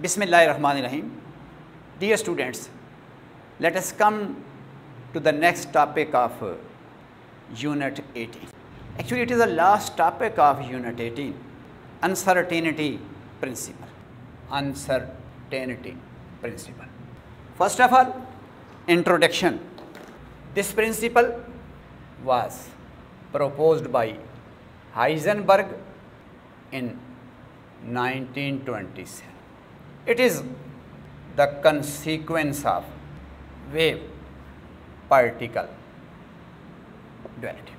Bismillahirrahmanirrahim. Dear students, let us come to the next topic of Unit 18. Actually, it is the last topic of Unit 18, uncertainty principle. Uncertainty principle. First of all, introduction. This principle was proposed by Heisenberg in 1927. It is the consequence of wave particle duality.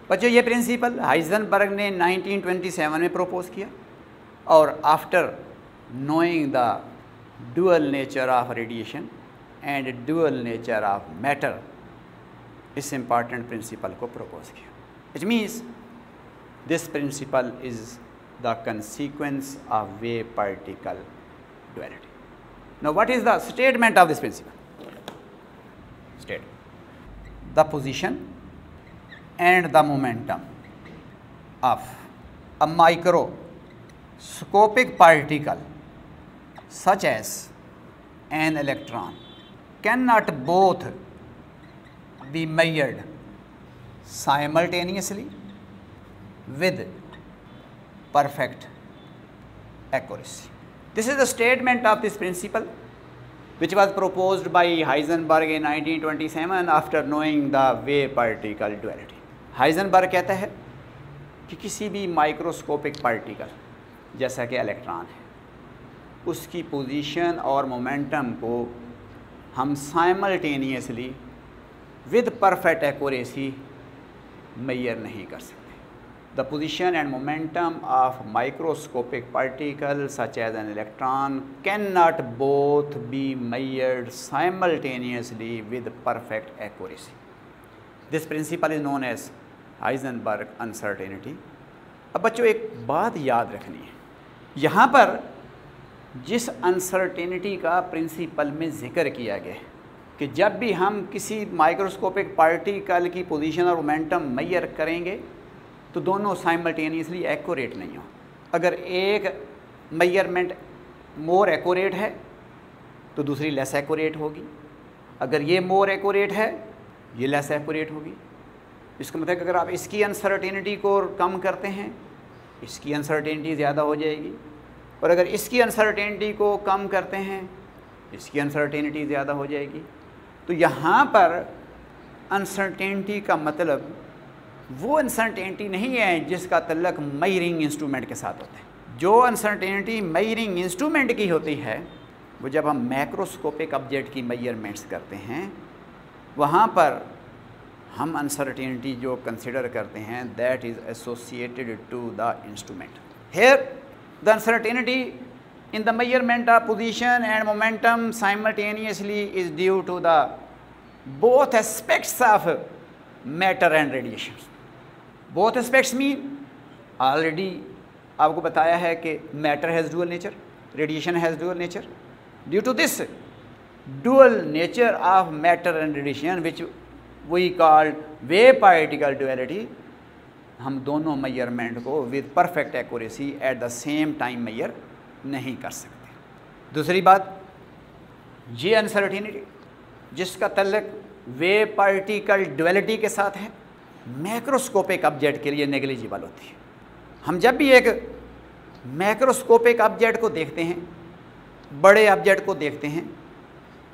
बच्चों ये principal Heisenberg ने 1927 में propose किया और after knowing the dual nature of radiation and dual nature of matter इस important principal को propose किया. It means this principle is the consequence of wave particle duality. Now, what is the statement of this principle? State the position and the momentum of a microscopic particle such as an electron cannot both be measured simultaneously with perfect accuracy. This is the statement of this principle which was proposed by Heisenberg in 1927 after knowing the wave particle duality. Heisenberg कहता है कि किसी भी microscopic particle जैसा कि electron है उसकी position और मोमेंटम को हम simultaneously with perfect accuracy measure नहीं कर सकते. The position and momentum of microscopic particles such as an electron cannot both be measured simultaneously with perfect accuracy. This principle is known as Heisenberg uncertainty. अब बच्चों एक बात याद रखनी है, यहाँ पर जिस अनसर्टेनिटी का प्रिंसिपल में जिक्र किया गया है कि जब भी हम किसी माइक्रोस्कोपिक पार्टिकल की पोजीशन और मोमेंटम मेजर करेंगे तो दोनों साइमल्टेनियसली एक्यूरेट नहीं हो. अगर एक मेजरमेंट मोर एक्यूरेट है तो दूसरी लेस एक्यूरेट होगी. अगर ये मोर एक्यूरेट है ये लेस एक्यूरेट होगी. इसका मतलब अगर आप इसकी अनसर्टेनिटी को कम करते हैं इसकी अनसर्टेनिटी ज़्यादा हो जाएगी और अगर इसकी अनसर्टेनिटी को कम करते हैं इसकी अनसर्टेनिटी ज़्यादा हो जाएगी. तो यहाँ पर अनसर्टेनिटी का मतलब वो अनसर्टेनिटी नहीं है जिसका तल्लक मेजरिंग इंस्ट्रूमेंट के साथ होता है. जो अनसर्टेनिटी मेजरिंग इंस्ट्रूमेंट की होती है वो जब हम मैक्रोस्कोपिक ऑब्जेक्ट की मेजरमेंट्स करते हैं वहाँ पर हम अनसर्टेनिटी जो कंसिडर करते हैं that is associated to the instrument. Here the uncertainty in the measurement of position and momentum simultaneously is due to the both aspects of matter and radiation. Both aspects mean already आपको बताया है कि matter has dual nature, radiation has dual nature. Due to this dual nature of matter and radiation which we called wave particle duality हम दोनों measurement को with perfect accuracy eight the same time major नहीं कर सकते. दूसरी बात ये uncertainty जिसका तल्लक वेव पार्टिकल डुअलिटी के साथ है मैक्रोस्कोपिक ऑब्जेक्ट के लिए नेग्लिजिबल होती है. हम जब भी एक मैक्रोस्कोपिक ऑब्जेक्ट को देखते हैं, बड़े ऑब्जेक्ट को देखते हैं,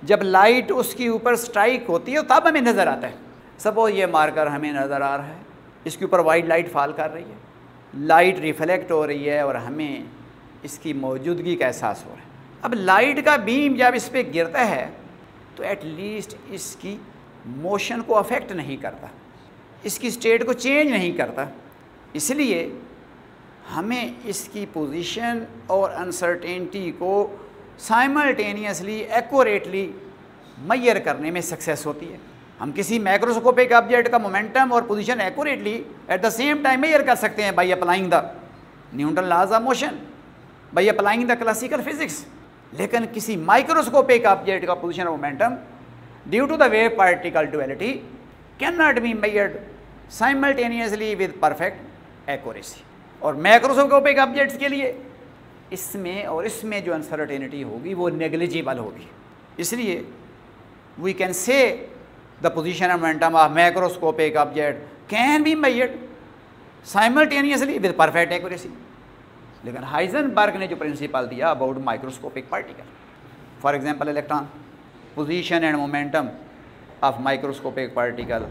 जब लाइट उसके ऊपर स्ट्राइक होती है तब हमें नज़र आता है. सपोज ये मार्कर हमें नज़र आ रहा है, इसके ऊपर वाइट लाइट फॉल कर रही है, लाइट रिफ्लेक्ट हो रही है और हमें इसकी मौजूदगी का एहसास हो रहा है. अब लाइट का बीम जब इस पर गिरता है तो एटलीस्ट इसकी मोशन को अफेक्ट नहीं करता, इसकी स्टेट को चेंज नहीं करता. इसलिए हमें इसकी पोजीशन और अनसर्टेनिटी को साइमल्टेनियसली एक्यूरेटली मेजर करने में सक्सेस होती है. हम किसी मैक्रोस्कोपिक ऑब्जेक्ट का मोमेंटम और position accurately at the same time measure कर सकते हैं by applying the Newton laws of motion, by applying the classical physics. लेकिन किसी माइक्रोस्कोपिक ऑब्जेक्ट का पोजीशन और momentum due to the wave particle duality can not be measured simultaneously with perfect accuracy. और macroscopic objects के लिए इसमें और इसमें जो अनसर्टेनिटी होगी वो नेग्लिजिबल होगी। इसलिए we can say the position and momentum of macroscopic object can be measured simultaneously with perfect accuracy. लेकिन हाइजेनबर्ग ने जो प्रिंसिपल दिया about microscopic particle, for example electron, position and momentum of microscopic particle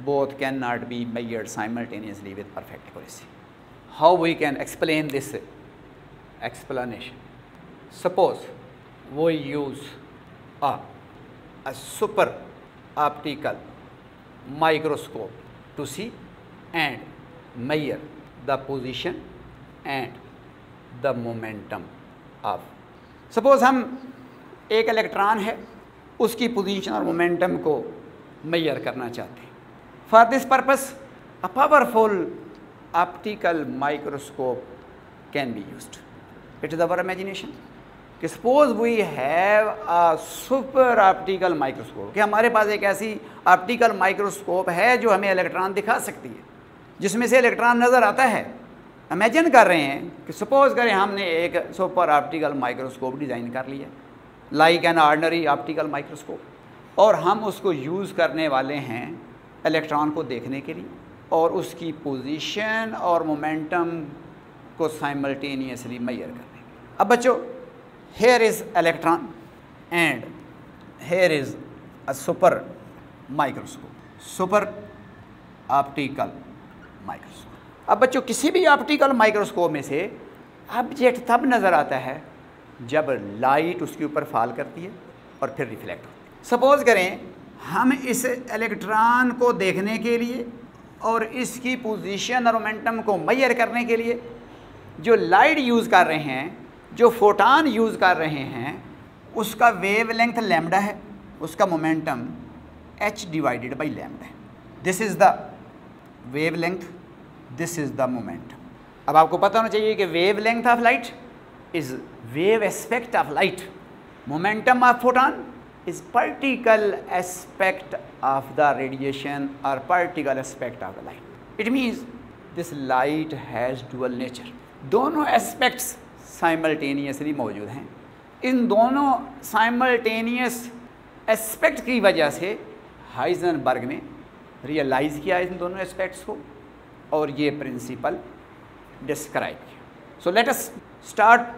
both cannot be measured simultaneously with perfect accuracy. How we can explain this explanation? Suppose we use a super optical microscope to see and measure the position and the momentum of, suppose हम एक electron है उसकी position और momentum को major करना चाहते हैं। For this purpose, a powerful optical microscope can be used. It is our imagination. Suppose we have a super optical microscope, कि हमारे पास एक ऐसी ऑप्टिकल माइक्रोस्कोप है जो हमें इलेक्ट्रॉन दिखा सकती है, जिसमें से इलेक्ट्रॉन नज़र आता है। इमेजिन कर रहे हैं कि सपोज करें हमने एक सुपर ऑप्टिकल माइक्रोस्कोप डिज़ाइन कर लिया, like an ordinary optical microscope, और हम उसको यूज़ करने वाले हैं इलेक्ट्रॉन को देखने के लिए और उसकी पोजीशन और मोमेंटम को साइमल्टेनियसली मेजर करने के लिए। अब बच्चों, here is electron and here is a super microscope, super optical microscope. अब बच्चों, किसी भी ऑप्टिकल माइक्रोस्कोप में से ऑब्जेक्ट तब नज़र आता है जब लाइट उसके ऊपर फॉल करती है और फिर रिफ्लेक्ट होती है। सपोज़ करें हम इस इलेक्ट्रॉन को देखने के लिए और इसकी पोजीशन और मोमेंटम को मेजर करने के लिए जो लाइट यूज़ कर रहे हैं, जो फोटॉन यूज़ कर रहे हैं, उसका वेवलेंथ लैम्डा है, उसका momentum h divided by lambda है। This is the wavelength, this is the momentum. अब आपको पता होना चाहिए कि wavelength of light is wave aspect of light, momentum of photon is particle aspect of the radiation or particle aspect of the light. It means this light has dual nature. दोनों aspects simultaneously मौजूद हैं। इन दोनों simultaneous aspect की वजह से Heisenberg ने realise किया इन दोनों aspects को और ये प्रिंसिपल डिस्क्राइब किया। So let us start.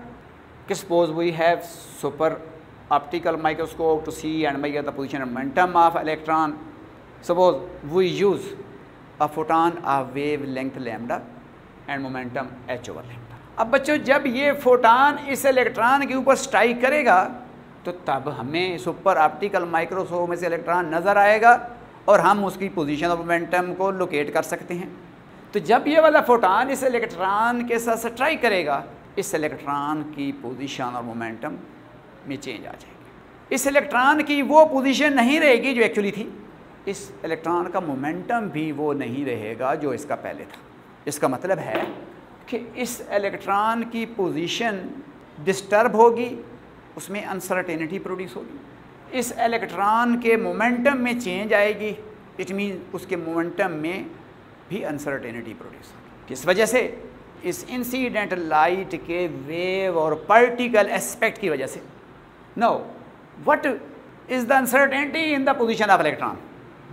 Suppose we have super optical microscope to see and measure the position and momentum of electron. Suppose we use a photon of wavelength lambda and momentum h over lambda. अब बच्चों, जब ये photon इस electron के ऊपर strike करेगा तो तब हमें सुपर ऑप्टिकल माइक्रोस्कोप में से इलेक्ट्रॉन नज़र आएगा और हम उसकी पोजीशन और मोमेंटम को लोकेट कर सकते हैं। तो जब ये वाला फोटॉन इस इलेक्ट्रॉन के साथ स्ट्राइक करेगा, इस इलेक्ट्रॉन की पोजीशन और मोमेंटम में चेंज आ जाएगी। इस इलेक्ट्रॉन की वो पोजीशन नहीं रहेगी जो एक्चुअली थी, इस इलेक्ट्रॉन का मोमेंटम भी वो नहीं रहेगा जो इसका पहले था। इसका मतलब है कि इस इलेक्ट्रॉन की पोजीशन डिस्टर्ब होगी, उसमें अनसर्टेनिटी प्रोड्यूस होगी। इस इलेक्ट्रॉन के मोमेंटम में चेंज आएगी, इट मीन उसके मोमेंटम में भी अनसर्टेनिटी प्रोड्यूस होगी। किस वजह से? इस इंसिडेंट लाइट के वेव और पार्टिकल एस्पेक्ट की वजह से। Now, what is the uncertainty in the position of electron?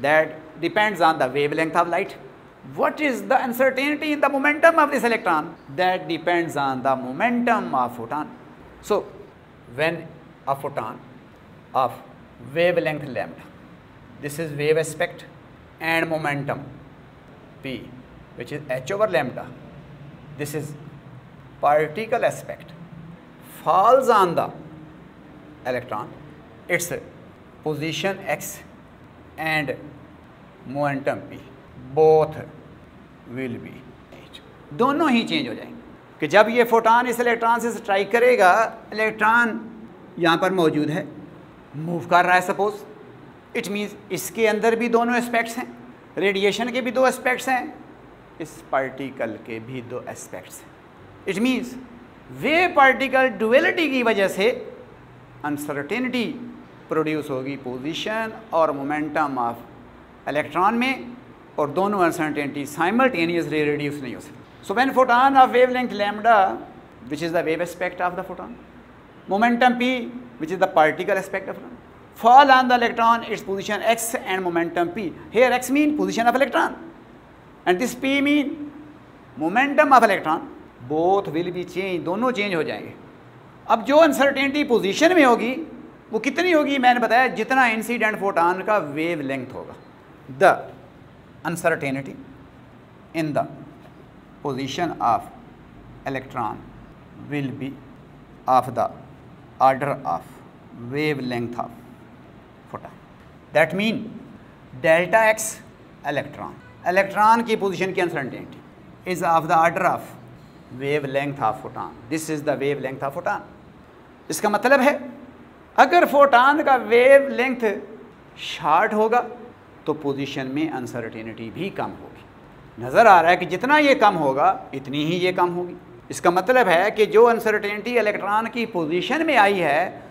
That depends on the wavelength of light. What is the uncertainty in the momentum of this electron? That depends on the momentum of photon. So, when a photon of wavelength lambda, this is wave aspect, and momentum p, which is h over lambda, this is particle aspect, falls on the electron, its position x and momentum p both will be changed. दोनों ही change हो जाएंगे कि जब ये photon इस electron से strike करेगा, electron यहाँ पर मौजूद है, मूव कर रहा है सपोज, इट मीन्स इसके अंदर भी दोनों एस्पेक्ट्स हैं, रेडिएशन के भी दो एस्पेक्ट्स हैं, इस पार्टिकल के भी दो एस्पेक्ट्स हैं। It means wave particle duality की वजह से अनसर्टेनिटी प्रोड्यूस होगी पोजीशन और मोमेंटम ऑफ इलेक्ट्रॉन में, और दोनों अनसर्टेनिटी साइमल्टेनियसली रिड्यूस नहीं हो सकती। So when photon of wavelength lambda which is the wave aspect of the photon, momentum p, which is the particle aspect of photon, fall on the electron, its position x and momentum p. Here x mean position of electron and this p mean momentum of electron. Both will be change, दोनों change हो जाएंगे. अब जो uncertainty position में होगी वो कितनी होगी, मैंने बताया जितना इंसिडेंट फोटॉन का वेव लेंथ होगा. The uncertainty in the position of electron will be of the order of wave length of photon. That mean delta x electron की पोजीशन की uncertainty is of the order of wave length of photon. This is the wave length of photon. इसका मतलब है अगर photon का wave length short होगा तो position में अनसर्टेनिटी भी कम होगी. नज़र आ रहा है कि जितना ये कम होगा इतनी ही ये कम होगी. इसका मतलब है कि जो अनसर्टेनिटी इलेक्ट्रॉन की पोजीशन में आई है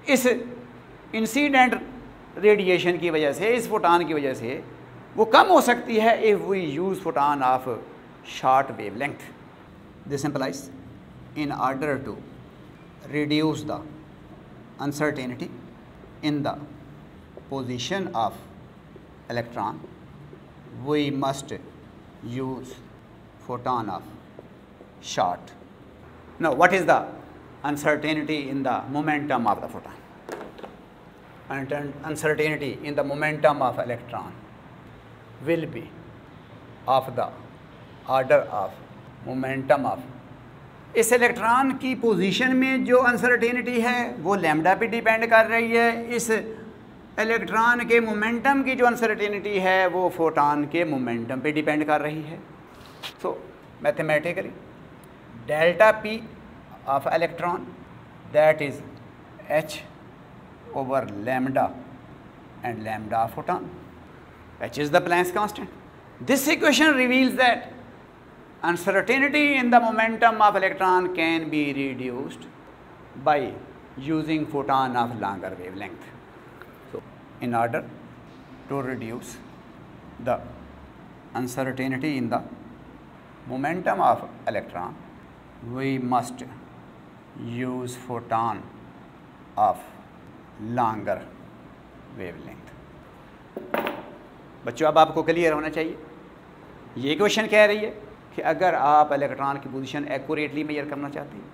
इस इंसिडेंट रेडिएशन की वजह से, इस फोटॉन की वजह से, वो कम हो सकती है if we use photon of short wavelength. This implies in order to reduce the uncertainty in the position of electron, we must use photon of short. Now, what is the uncertainty in the momentum of the photon? Uncertainty in the momentum of electron will be of the order of momentum of. इस electron की position में जो uncertainty है वो lambda पे depend कर रही है. इस इलेक्ट्रॉन के मोमेंटम की जो अनसर्टेनिटी है वो फोटॉन के मोमेंटम पे डिपेंड कर रही है. So mathematically delta P of electron that is H over lambda and lambda photon. H is the Planck's constant. This equation reveals that uncertainty in the momentum of electron can be reduced by using photon of longer wavelength. So, in order to reduce the uncertainty in the momentum of electron, we must use photon of longer wavelength. बच्चों अब आपको clear होना चाहिए. ये question कह रही है कि अगर आप इलेक्ट्रॉन की पोजीशन एक्यूरेटली मेजर करना चाहते हैं,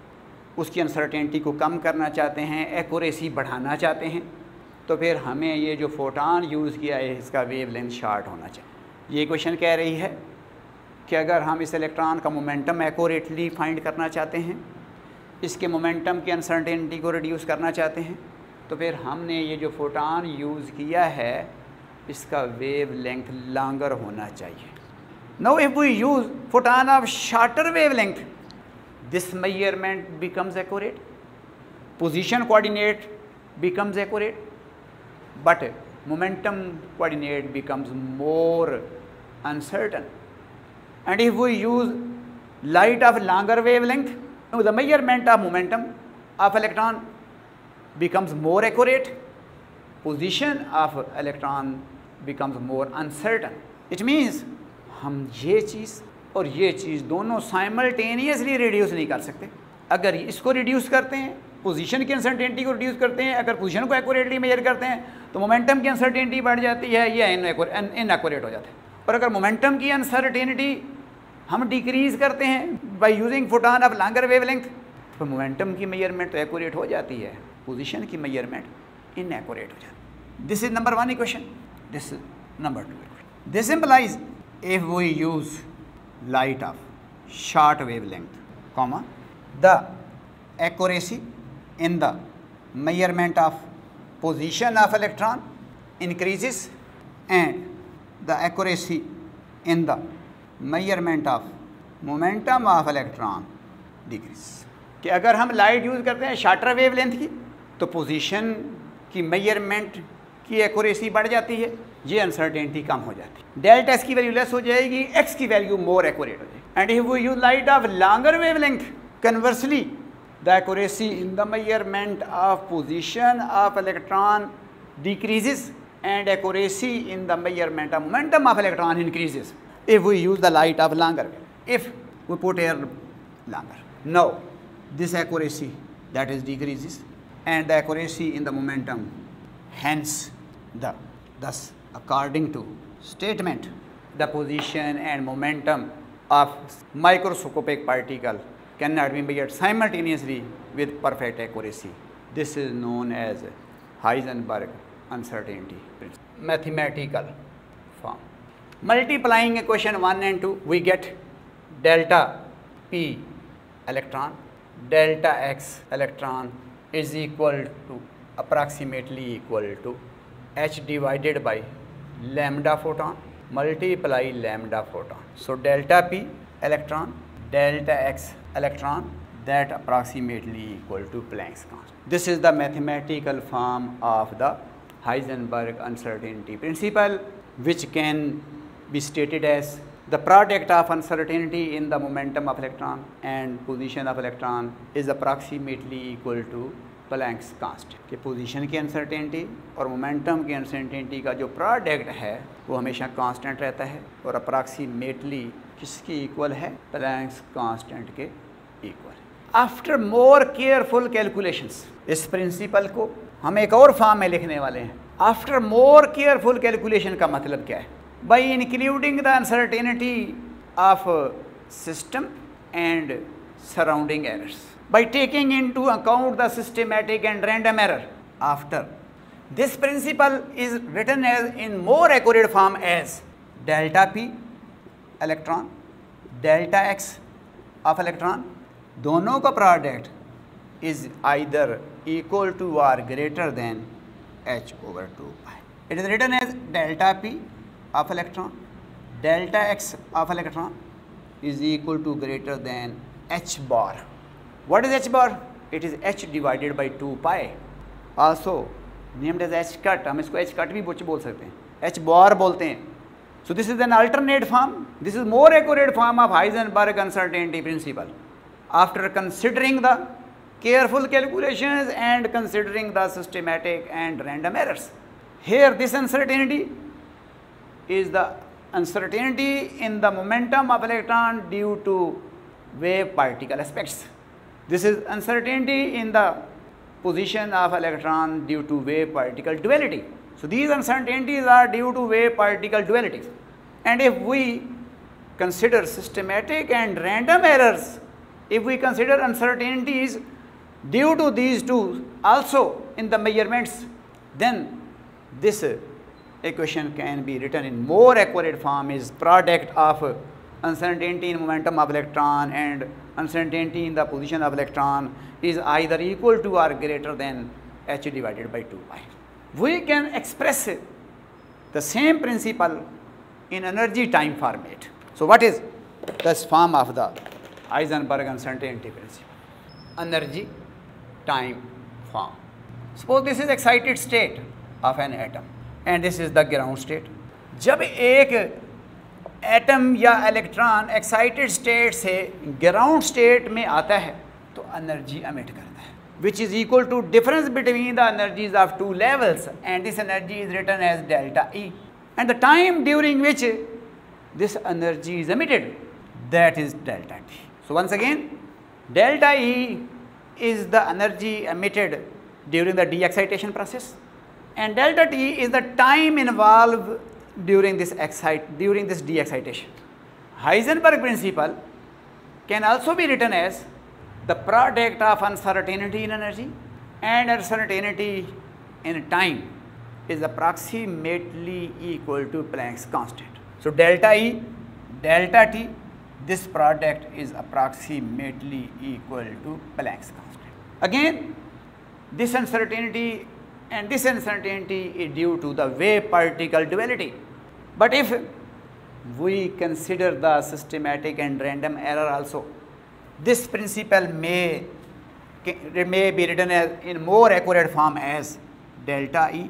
उसकी अनसर्टेनिटी को कम करना चाहते हैं, एक्यूरेसी बढ़ाना चाहते हैं, तो फिर हमें ये जो फोटॉन यूज़ किया है इसका वेव लेंथ शॉर्ट होना चाहिए. ये क्वेश्चन कह रही है कि अगर हम इस इलेक्ट्रॉन का मोमेंटम एक्यूरेटली फाइंड करना चाहते हैं, इसके मोमेंटम की अनसर्टेनिटी को रिड्यूस करना चाहते हैं, तो फिर हमने ये जो फोटॉन यूज़ किया है इसका वेव लेंथ लॉन्गर होना चाहिए. Now, if we use photon of shorter wavelength, this measurement becomes accurate, position coordinate becomes accurate, but momentum coordinate becomes more uncertain. And if we use light of longer wavelength, the measurement of momentum of electron becomes more accurate, position of electron becomes more uncertain. It means हम ये चीज़ और ये चीज़ दोनों simultaneously reduce नहीं कर सकते. अगर इसको रिड्यूस करते हैं, पोजीशन की अनसर्टेनिटी को रिड्यूस करते हैं, अगर पोजीशन को एक्यूरेटली मेजर करते हैं तो मोमेंटम की अनसर्टेनिटी बढ़ जाती है, ये इनएक्यूरेट हो जाता है. और अगर मोमेंटम की अनसर्टेनिटी हम डिक्रीज़ करते हैं by using photon of longer wavelength तो मोमेंटम की मेजरमेंट तो एक्यूरेट हो जाती है, पोजीशन की मेजरमेंट इनएक्यूरेट हो जाती है. This is number 1 equation. This number 2 equation. This implies if we use light of short wavelength, comma, the accuracy in the measurement of position of electron increases and the accuracy in the measurement of momentum of electron decreases. कि अगर हम light use करते हैं shorter wavelength की तो position की measurement की accuracy बढ़ जाती है, ये अनसर्टेनिटी कम हो जाती है. डेल्टा एक्स की वैल्यू लेस हो जाएगी, एक्स की वैल्यू मोर एक्यूरेट हो जाएगी. And if we use light of longer wavelength, conversely the accuracy in the measurement of position of electron decreases and accuracy in the measurement of momentum of electron increases if we use the light of longer wave, if we put here longer. Now, this accuracy that is decreases, and the accuracy in the momentum, hence thus according to statement, the position and momentum of microscopic particle cannot be measured simultaneously with perfect accuracy. This is known as Heisenberg uncertainty principle. Mathematical form. Multiplying equation 1 and 2, we get delta P electron, delta X electron is equal to approximately equal to H divided by lambda photon multiply lambda photon. So delta P electron, delta X electron, that approximately equal to Planck's constant. This is the mathematical form of the Heisenberg uncertainty principle, which can be stated as the product of uncertainty in the momentum of electron and position of electron is approximately equal to Planck's constant कि position की uncertainty और momentum की uncertainty का जो product है वो हमेशा constant रहता है और अप्रॉक्सीमेटली किसकी इक्वल है, प्लैंक्स कांस्टेंट के equal. After more careful calculations, इस प्रिंसिपल को हम एक और फॉर्म में लिखने वाले हैं। आफ्टर मोर केयरफुल कैलकुलेशन का मतलब क्या है? By including the uncertainty of system and surrounding errors, by taking into account the systematic and random error. After this principle is written as in more accurate form as delta P electron, delta X of electron, दोनों का product is either equal to or greater than H over 2 pi. It is written as delta P of electron, delta X of electron is equal to greater than H bar. What is H bar? It is H divided by 2 pi, also named as H cut. हम इसको H cut भी बोल सकते हैं, H bar बोलते हैं. So this is an alternate form. This is more accurate form of Heisenberg uncertainty principle. After considering the careful calculations and considering the systematic and random errors. Here this uncertainty is the uncertainty in the momentum of electron due to wave particle aspects. This is uncertainty in the position of electron due to wave particle duality. So these uncertainties are due to wave particle dualities. And if we consider systematic and random errors, if we consider uncertainties due to these two also in the measurements, then this equation can be written in more accurate form is product of uncertainty in momentum of electron and uncertainty in the position of electron is either equal to or greater than H divided by 2 pi. We can express the same principle in energy time format. So what is this form of the Heisenberg uncertainty principle? Energy time form. Suppose this is excited state of an atom and this is the ground state. जब एक atom या electron excited state से ground state में आता है तो energy emit करता है, which is equal to difference between the energies of two levels and this energy is written as delta E and the time during which this energy is emitted that is delta T. So once again delta E is the energy emitted during the de-excitation process and delta T is the time involved during this de-excitation. Heisenberg principle can also be written as the product of uncertainty in energy and uncertainty in time is approximately equal to Planck's constant. So delta E, delta T, this product is approximately equal to Planck's constant. Again, this uncertainty and this uncertainty is due to the wave particle duality. But if we consider the systematic and random error also, this principle may be written as in more accurate form as delta E,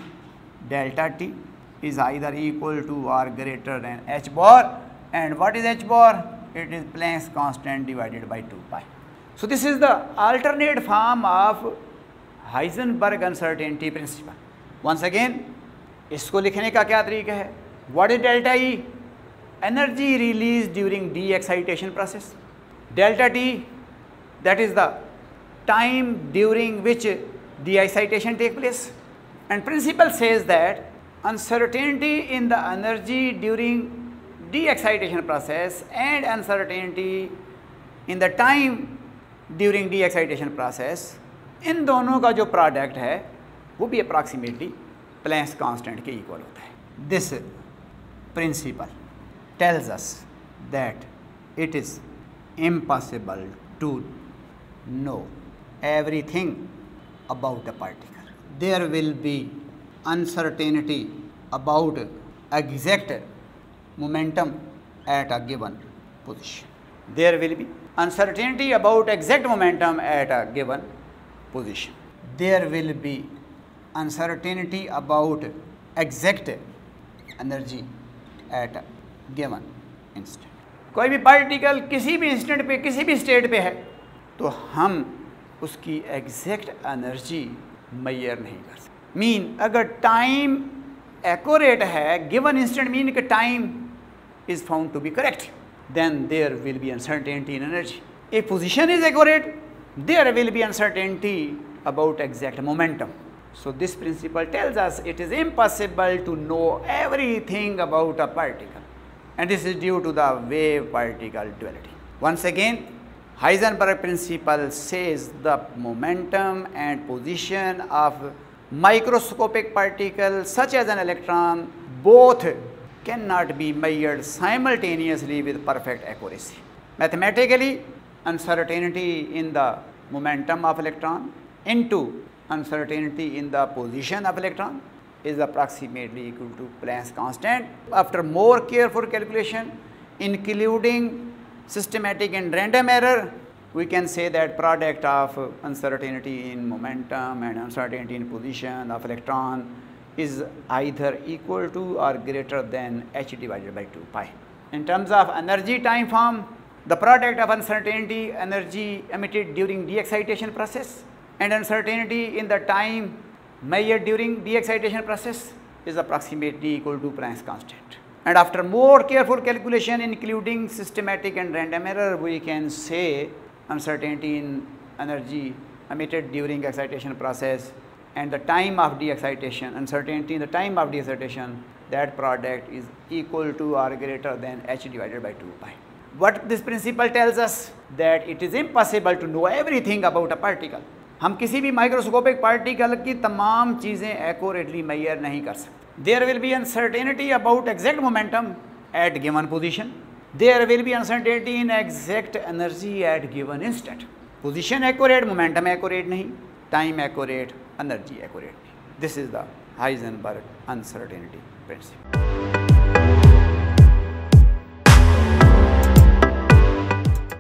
delta T is either equal to or greater than H bar. And what is H bar? It is Planck's constant divided by 2 pi. So this is the alternate form of Heisenberg uncertainty principle. Once again, इसको लिखने का क्या तरीका है? What is delta E? Energy released during de-excitation process. Delta T, that is the time during which the excitation take place. And principle says that uncertainty in the energy during de-excitation process and uncertainty in the time during de-excitation process, इन दोनों का जो product है वो भी approximately Planck's constant के equal होता है. This principle tells us that it is impossible to know everything about a particle. There will be uncertainty about exact momentum at a given position. There will be uncertainty about exact momentum at a given position. There will be uncertainty about exact energy at a given instant. कोई भी particle किसी भी instant पे किसी भी state पे है तो हम उसकी एग्जैक्ट एनर्जी मेजर नहीं कर सकते. मीन अगर टाइम एक्यूरेट है गिवन इंस्टेंट, मीन कि time is found to be correct, then there will be uncertainty in energy. If position is accurate, there will be uncertainty about exact momentum. So this principle tells us it is impossible to know everything about a particle, and this is due to the wave-particle duality. Once again, Heisenberg principle says the momentum and position of microscopic particles such as an electron both cannot be measured simultaneously with perfect accuracy. Mathematically, uncertainty in the momentum of electron into uncertainty in the position of electron is approximately equal to Planck's constant. After more careful calculation, including systematic and random error, we can say that product of uncertainty in momentum and uncertainty in position of electron is either equal to or greater than h divided by 2 pi. In terms of energy time form, the product of uncertainty energy emitted during de-excitation process and uncertainty in the time measured during de-excitation process is approximately equal to Planck's constant. And after more careful calculation including systematic and random error, we can say uncertainty in energy emitted during excitation process and the time of de-excitation, uncertainty in the time of de-excitation, that product is equal to or greater than h divided by 2 pi. What this principle tells us that it is impossible to know everything about a particle. हम किसी भी microscopic particle की तमाम चीज़ें accurately measure नहीं कर सकते. There will be uncertainty about exact momentum at given position. There will be uncertainty in exact energy at given instant. Position accurate, momentum accurate नहीं, time accurate, energy accurate नहीं. This is the Heisenberg uncertainty principle.